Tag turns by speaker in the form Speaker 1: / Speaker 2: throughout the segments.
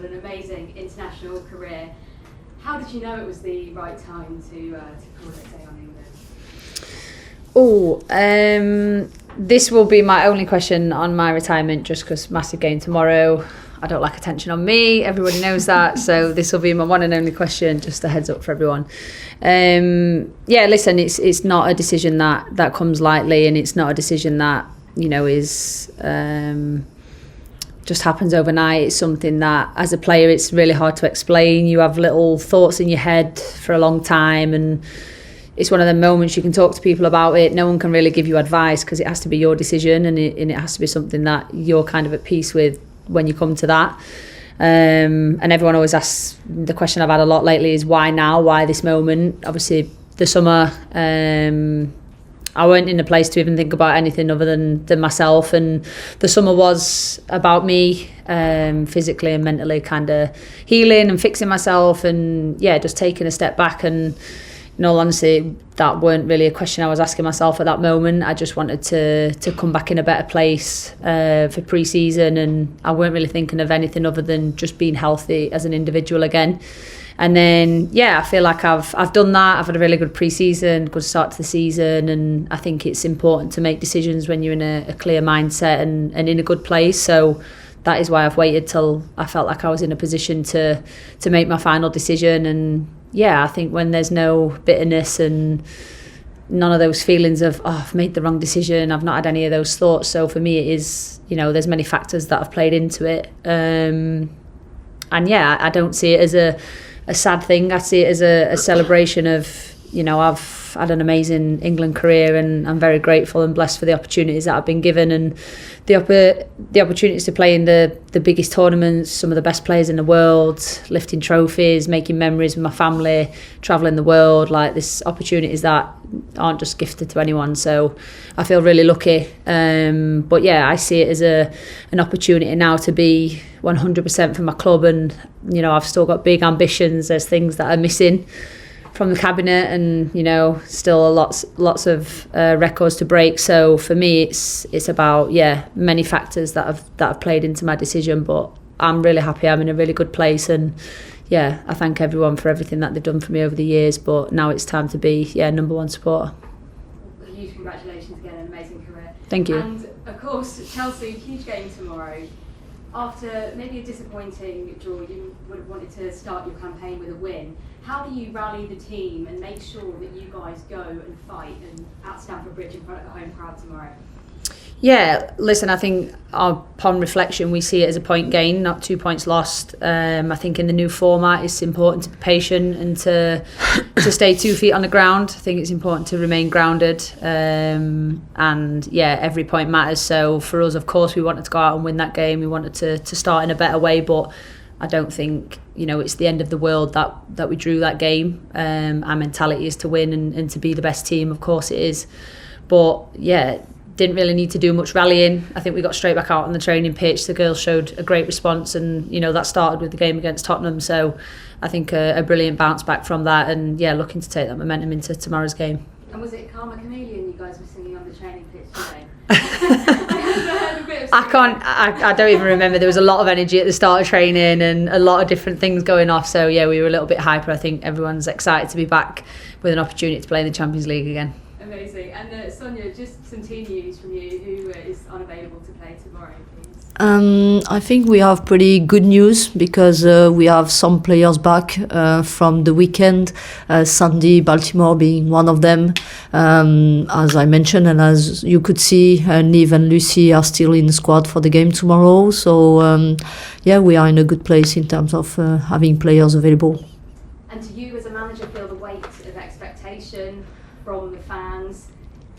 Speaker 1: with an amazing international career. How did you know it was the right time to call it a day on England?
Speaker 2: This will be my only question on my retirement, just because massive game tomorrow. I don't like attention on me. Everybody knows that. So this will be my one and only question, just a heads up for everyone. Listen, it's not a decision that comes lightly, and it's not a decision that, is just happens overnight. It's something that, as a player, it's really hard to explain. You have little thoughts in your head for a long time, and it's one of the moments you can talk to people about it. No one can really give you advice because it has to be your decision, and it has to be something that you're kind of at peace with when you come to that. And everyone always asks, the question I've had a lot lately is why now? Why this moment? Obviously, the summer, I weren't in a place to even think about anything other than myself, and the summer was about me, physically and mentally, kind of healing and fixing myself, and just taking a step back. And in all honesty, that weren't really a question I was asking myself at that moment. I just wanted to come back in a better place for pre-season, and I weren't really thinking of anything other than just being healthy as an individual again. And then, I feel like I've done that. I've had a really good pre-season, good start to the season, and I think it's important to make decisions when you're in a clear mindset and in a good place. So that is why I've waited till I felt like I was in a position to make my final decision. And I think when there's no bitterness and none of those feelings of, I've made the wrong decision, I've not had any of those thoughts. So for me, it is, there's many factors that have played into it. I don't see it as a sad thing. I see it as a celebration of, I've had an amazing England career, and I'm very grateful and blessed for the opportunities that I've been given, and the opportunities to play in the biggest tournaments, some of the best players in the world, lifting trophies, making memories with my family, travelling the world. Like, this opportunities that aren't just gifted to anyone. So I feel really lucky. I see it as an opportunity now to be 100% for my club, and I've still got big ambitions. There's things that are missing from the cabinet, and still lots of records to break. So for me, it's about many factors that have played into my decision. But I'm really happy. I'm in a really good place, and I thank everyone for everything that they've done for me over the years. But now it's time to be number one supporter.
Speaker 1: Huge congratulations again, an amazing career.
Speaker 2: Thank you.
Speaker 1: And of course, Chelsea, huge game tomorrow. After maybe a disappointing draw, you would have wanted to start your campaign with a win. How do you rally the team and make sure that you guys go and fight at Stamford Bridge in front of the home crowd tomorrow?
Speaker 2: Yeah, listen, I think upon reflection, we see it as a point gain, not 2 points lost. I think in the new format, it's important to be patient and to stay 2 feet on the ground. I think it's important to remain grounded. Every point matters. So for us, of course, we wanted to go out and win that game. We wanted to start in a better way, but I don't think it's the end of the world that we drew that game. Our mentality is to win and to be the best team. Of course it is. But didn't really need to do much rallying. I think we got straight back out on the training pitch. The girls showed a great response, and that started with the game against Tottenham. So I think a brilliant bounce back from that, and looking to take that momentum into tomorrow's game.
Speaker 1: And was it Karma Chameleon you guys were singing on the training pitch today?
Speaker 2: I don't even remember. There was a lot of energy at the start of training and a lot of different things going off. So we were a little bit hyper. I think everyone's excited to be back with an opportunity to play in the Champions League again.
Speaker 1: Amazing. And Sonia, just some team news from you. Who is unavailable to play tomorrow, please?
Speaker 3: I think we have pretty good news because we have some players back from the weekend. Sunday, Baltimore being one of them, as I mentioned, and as you could see, Niamh and Lucy are still in the squad for the game tomorrow. So we are in a good place in terms of having players available.
Speaker 1: And do you, as a manager, feel the weight of expectation from the fans?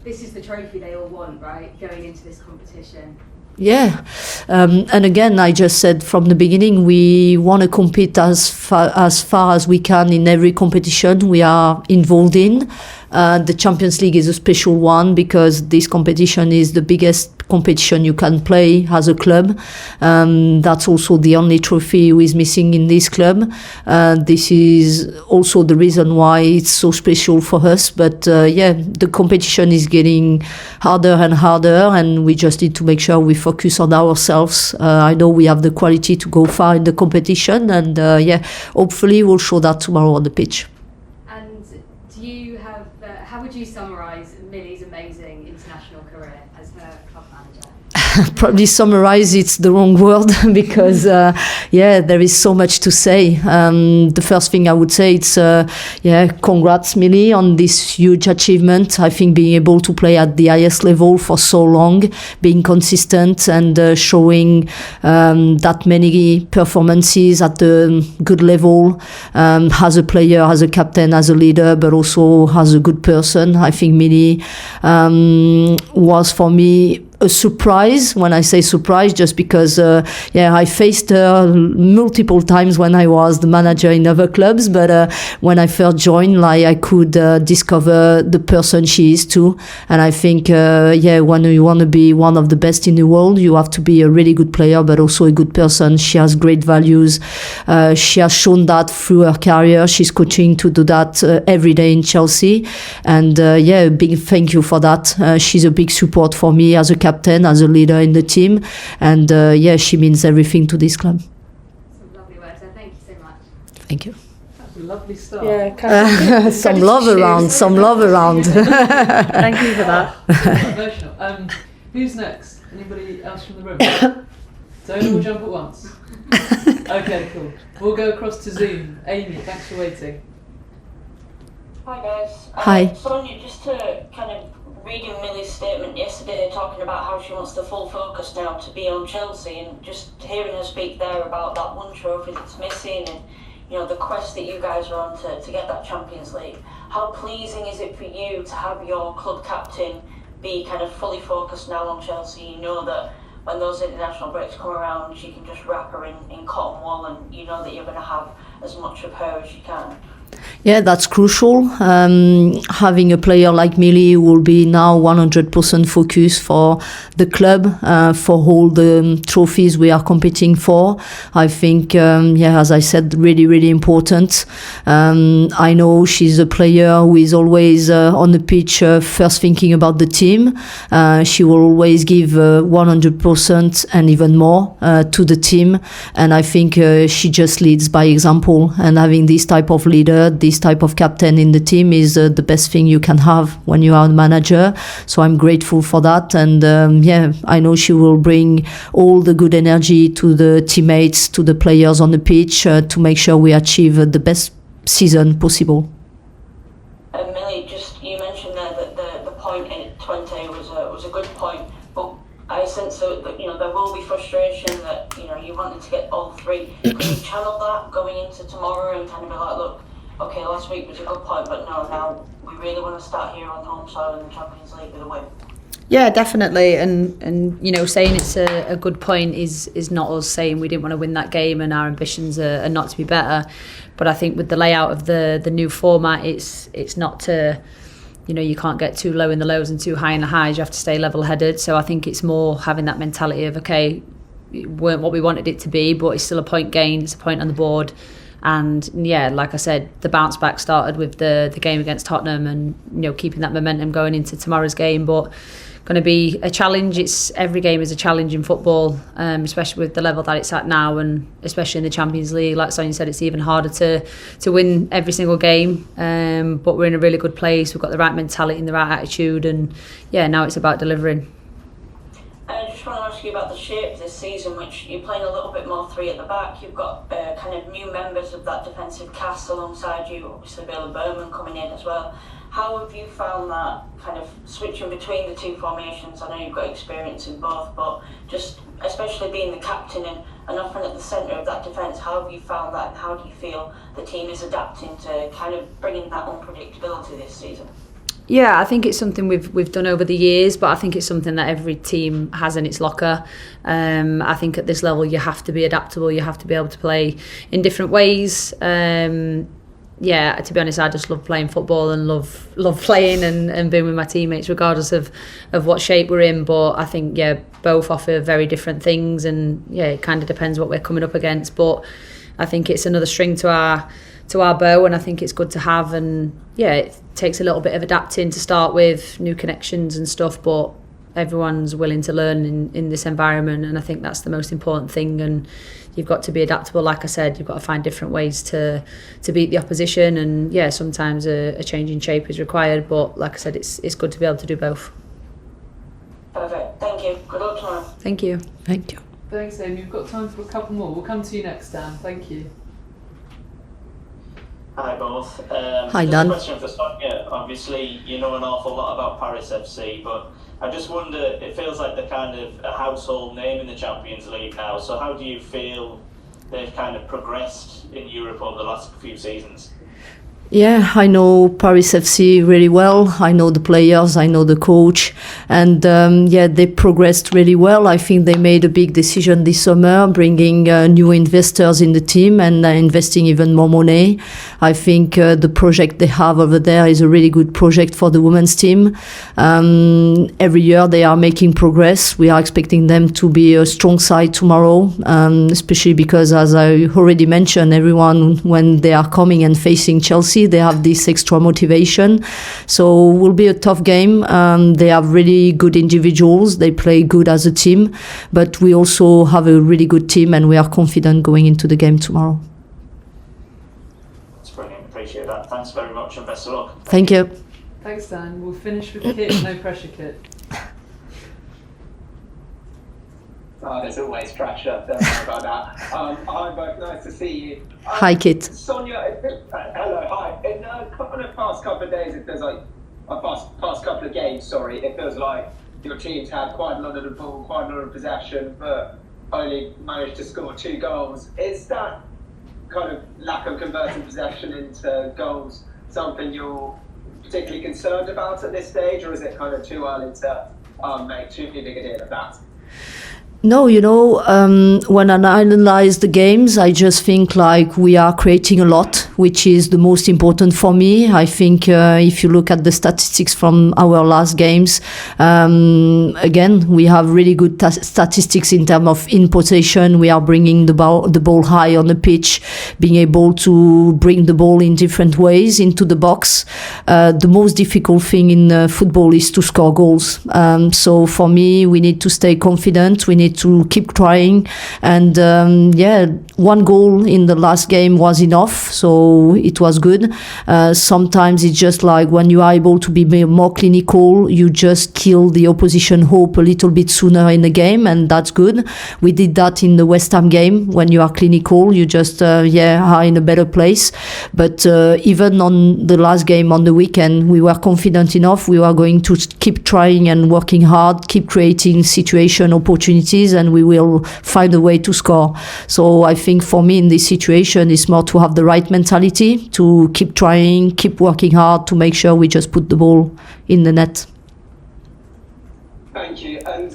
Speaker 1: This is the trophy they all want, right, going into this competition?
Speaker 3: Yeah, and again, I just said from the beginning, we want to compete as far as we can in every competition we are involved in. The Champions League is a special one because this competition is the biggest competition you can play as a club. That's also the only trophy who is missing in this club. This is also the reason why it's so special for us. But the competition is getting harder and harder, and we just need to make sure we focus on ourselves. I know we have the quality to go far in the competition, and hopefully we'll show that tomorrow on the pitch.
Speaker 1: And do you have, how would you summarise Millie's amazing international career as her club manager?
Speaker 3: Probably summarize it's the wrong word because there is so much to say. The first thing I would say it's congrats Millie on this huge achievement. I think being able to play at the highest level for so long, being consistent and showing that many performances at a good level, as a player, as a captain, as a leader, but also as a good person. I think Millie was for me a surprise. When I say surprise, just because I faced her multiple times when I was the manager in other clubs, but when I first joined, I could discover the person she is too. And I think when you want to be one of the best in the world, you have to be a really good player but also a good person. She has great values. She has shown that through her career. She's coaching to do that every day in Chelsea, and a big thank you for that. She's a big support for me as a captain, as a leader in the team, and she means everything to this club.
Speaker 1: Some lovely words, so thank you so much.
Speaker 3: Thank you.
Speaker 4: That's a lovely start.
Speaker 2: Yeah,
Speaker 3: some love around.
Speaker 2: Thank you for that.
Speaker 4: Emotional. Who's next? Anybody else from the room? Don't all jump at once. Okay, cool. We'll go across to Zoom. Amy, thanks for waiting.
Speaker 5: Hi guys.
Speaker 3: Hi.
Speaker 5: Sonia, just to kind of reading Millie's statement yesterday, talking about how she wants the full focus now to be on Chelsea, and just hearing her speak there about that one trophy that's missing, and the quest that you guys are on to get that Champions League. How pleasing is it for you to have your club captain be kind of fully focused now on Chelsea? You know that when those international breaks come around, she can just wrap her in cotton wool, and you know that you're going to have as much of her as you can.
Speaker 3: Yeah, that's crucial. Having a player like Millie who will be now 100% focused for the club, for all the trophies we are competing for. I think, as I said, really, really important. I know she's a player who is always on the pitch first thinking about the team. She will always give 100% and even more to the team. And I think she just leads by example. And having this type of leader, this type of captain in the team is the best thing you can have when you are a manager. So I'm grateful for that, and I know she will bring all the good energy to the teammates, to the players on the pitch, to make sure we achieve the best season possible.
Speaker 5: Millie, just you mentioned there that the point in 20 was a good point, but I sense that there will be frustration that you wanted to get all three. Can you channel that going into tomorrow and kind of be like, look, okay, last week was a good point, but no, now we really want to start here on home soil in the Champions League with a win?
Speaker 2: Yeah, definitely. And saying it's a good point is not us saying we didn't want to win that game and our ambitions are not to be better. But I think with the layout of the new format, it's not to, you can't get too low in the lows and too high in the highs. You have to stay level-headed. So I think it's more having that mentality of, okay, it weren't what we wanted it to be, but it's still a point gain, it's a point on the board. And like I said, the bounce back started with the game against Tottenham, and keeping that momentum going into tomorrow's game. But going to be a challenge. Every game is a challenge in football, especially with the level that it's at now, and especially in the Champions League. Like Sonia said, it's even harder to win every single game. But we're in a really good place. We've got the right mentality and the right attitude, and now it's about delivering.
Speaker 5: I just want to ask you about the shape this season, which you're playing a little bit more three at the back. You've got kind of new members of that defensive cast alongside you, obviously Billy Berman coming in as well. How have you found that kind of switching between the two formations? I know you've got experience in both, but just especially being the captain and often at the centre of that defence, how have you found that, and how do you feel the team is adapting to kind of bringing that unpredictability this season?
Speaker 2: Yeah, I think it's something we've done over the years, but I think it's something that every team has in its locker. I think at this level you have to be adaptable, you have to be able to play in different ways. yeah, to be honest, I just love playing football and love playing and being with my teammates, regardless of what shape we're in. But I think, yeah, both offer very different things, and yeah, it kind of depends what we're coming up against. But I think it's another string to our bow, and I think it's good to have. And yeah, it takes a little bit of adapting to start with, new connections and stuff, but everyone's willing to learn in this environment, and I think that's the most important thing. And you've got to be adaptable. Like I said, you've got to find different ways to beat the opposition, and yeah, sometimes a change in shape is required, but like I said, it's good to be able to do both.
Speaker 5: Perfect. Thank you. Good luck tomorrow.
Speaker 2: Thank you.
Speaker 3: Thank you.
Speaker 4: Thanks, Amy. We've got time for a couple more. We'll come to you next, Dan. Thank you.
Speaker 6: Hi both.
Speaker 3: Hi,
Speaker 6: just
Speaker 3: Dan.
Speaker 6: a question for Sonia. Obviously, you know an awful lot about Paris FC, but I just wonder, it feels like they're kind of a household name in the Champions League now, so how do you feel they've kind of progressed in Europe over the last few seasons?
Speaker 3: Yeah, I know Paris FC really well. I know the players, I know the coach, and yeah, they progressed really well. I think they made a big decision this summer, bringing new investors in the team and investing even more money. I think the project they have over there is a really good project for the women's team. Every year they are making progress. We are expecting them to be a strong side tomorrow, especially because, as I already mentioned, everyone, when they are coming and facing Chelsea, they have this extra motivation. So it will be a tough game. They have really good individuals. They play good as a team, but we also have a really good team, and we are confident going into the game tomorrow.
Speaker 6: That's brilliant. Appreciate that. Thanks very much and best of luck.
Speaker 3: Thank you.
Speaker 4: Thanks, Dan. We'll finish with Kit. No pressure, Kit.
Speaker 7: There's always pressure, don't worry about that. Hi both, nice to see you.
Speaker 3: Hi, Kit.
Speaker 7: Sonia, hello, hi. In the past couple of days, it feels like, past couple of games, sorry, it feels like your team's had quite a lot of the ball, quite a lot of possession, but only managed to score 2 goals. Is that kind of lack of converting possession into goals something you're particularly concerned about at this stage, or is it kind of too early to make too big a deal of that?
Speaker 3: No, you know, when I analyze the games, I just think like we are creating a lot, which is the most important for me. I think if you look at the statistics from our last games, again, we have really good statistics in terms of in possession. We are bringing the ball high on the pitch, being able to bring the ball in different ways into the box. The most difficult thing in football is to score goals. So for me, we need to stay confident. We need to keep trying, and yeah, 1 goal in the last game was enough, so it was good. Sometimes it's just like when you are able to be more clinical, you just kill the opposition hope a little bit sooner in the game, and that's good. We did that in the West Ham game. When you are clinical, you just are in a better place. But even on the last game on the weekend, we were confident enough. We were going to keep trying and working hard, keep creating situation opportunities, and we will find a way to score. So I think for me in this situation, it's more to have the right mentality, to keep trying, keep working hard, to make sure we just put the ball in the net.
Speaker 7: Thank you. And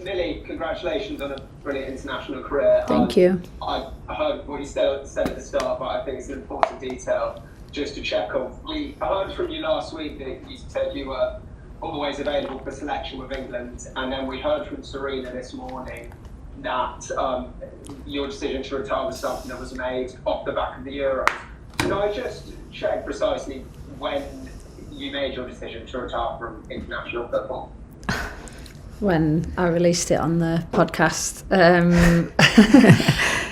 Speaker 7: Millie, congratulations on a brilliant international career.
Speaker 3: Thank you.
Speaker 7: I heard what you said at the start, but I think it's an important detail just to check off. I heard from you last week that you said you were always available for selection with England, and then we heard from Serena this morning that your decision to retire was something that was made off the back of the Euros. Can I just check precisely when you made your decision to retire from international football?
Speaker 2: When I released it on the podcast.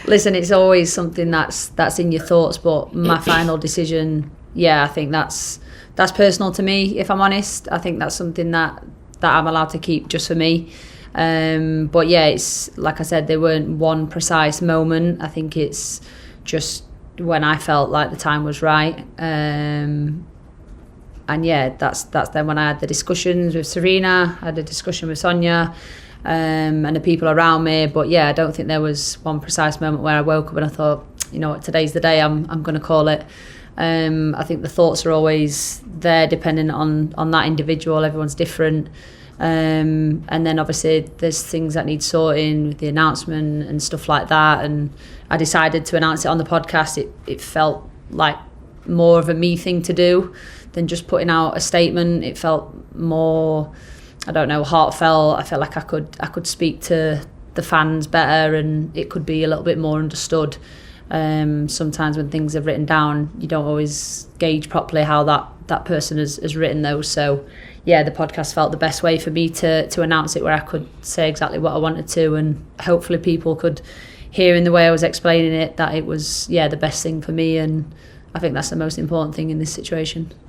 Speaker 2: Listen, it's always something that's in your thoughts, but my final decision, I think that's personal to me, if I'm honest. I think that's something that I'm allowed to keep just for me. But it's like I said, there weren't one precise moment. I think it's just when I felt like the time was right. And that's then when I had the discussions with Serena, I had a discussion with Sonia, and the people around me. But I don't think there was one precise moment where I woke up and I thought, you know what, today's the day, I'm going to call it. I think the thoughts are always there depending on that individual. Everyone's different. And then obviously there's things that need sorting with the announcement and stuff like that. And I decided to announce it on the podcast. It felt like more of a me thing to do than just putting out a statement. It felt more, I don't know, heartfelt. I felt like I could speak to the fans better, and it could be a little bit more understood. Sometimes when things are written down, you don't always gauge properly how that person has written those. So yeah, the podcast felt the best way for me to announce it, where I could say exactly what I wanted to, and hopefully people could hear in the way I was explaining it that it was the best thing for me, and I think that's the most important thing in this situation.